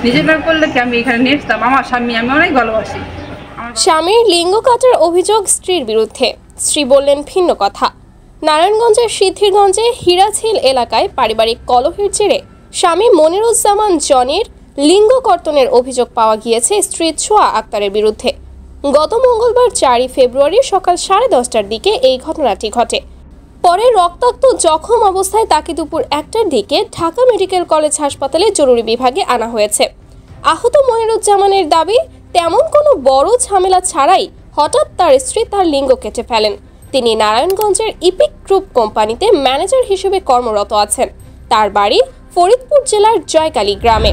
নিজের নাম করলে কি আমি এখানে নিয়ে আসতাম? আমার স্বামী আমি অনেক ভালোবাসি। স্বামীর লিঙ্গ কাটার অভিযোগ স্ত্রীর বিরুদ্ধে, স্ত্রী বললেন ভিন্ন কথা। নারায়ণগঞ্জের সিদ্ধিরগঞ্জে হীরাঝিল এলাকায় পারিবারিক কলহের জেরে স্বামী মনিরুজ্জামান জনির লিঙ্গ কর্তনের অভিযোগ পাওয়া গিয়েছে স্ত্রী ছোয়া আক্তারের বিরুদ্ধে। গত মঙ্গলবার 4 ফেব্রুয়ারি সকাল 10:30টার দিকে এই ঘটনাটি ঘটে। পরে রক্তাক্ত জখম অবস্থায় তাকে দুপুর 1টার দিকে ঢাকা মেডিকেল কলেজ হাসপাতালে জরুরি বিভাগে আনা হয়েছে। আহত মনিরুজ্জামানের দাবি, তেমন কোনো বড় ঝামেলা ছাড়াই হঠাৎ তার স্ত্রী তার লিঙ্গ কেটে ফেলেন। তিনি নারায়ণগঞ্জের ইপিক গ্রুপ কোম্পানিতে ম্যানেজার হিসেবে কর্মরত আছেন। তার বাড়ি ফরিদপুর জেলার জয়কালী গ্রামে।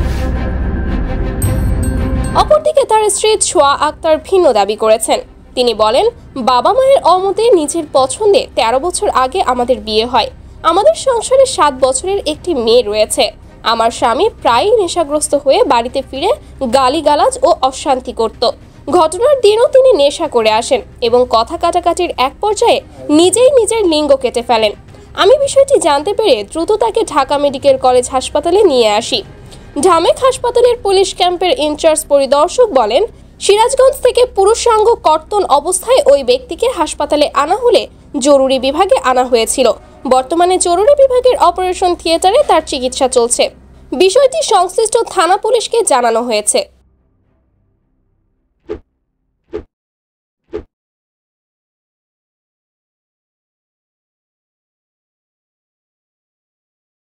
অপরদিকে তার স্ত্রী ছোয়া আক্তার ভিন্ন দাবি করেছেন। তিনি বলেন, বাবা মায়ের অমতে নিজের পছন্দে 13 বছর আগে আমাদের বিয়ে হয়। আমাদের সংসারে 7 বছরের একটি মেয়ে রয়েছে। আমার স্বামী প্রায়ই নেশাগ্রস্ত হয়ে বাড়িতে ফিরে গালিগালাজ ও অশান্তি করত। ঘটনার দিনও তিনি নেশা করে আসেন এবং কথা কাটাকাটির এক পর্যায়ে নিজেই নিজের লিঙ্গ কেটে ফেলেন। আমি বিষয়টি জানতে পেরে দ্রুত তাকে ঢাকা মেডিকেল কলেজ হাসপাতালে নিয়ে আসি। ঢামেক হাসপাতালের পুলিশ ক্যাম্পের ইনচার্জ পরিদর্শক বলেন, সিরাজগঞ্জ থেকে পুরুষাঙ্গ কর্তন অবস্থায় ওই ব্যক্তিকে হাসপাতালে আনা হলে জরুরি বিভাগে আনা হয়েছিল। বর্তমানে জরুরি বিভাগের অপারেশন থিয়েটারে তার চিকিৎসা চলছে। বিষয়টি সংশ্লিষ্ট থানা পুলিশকে জানানো হয়েছে।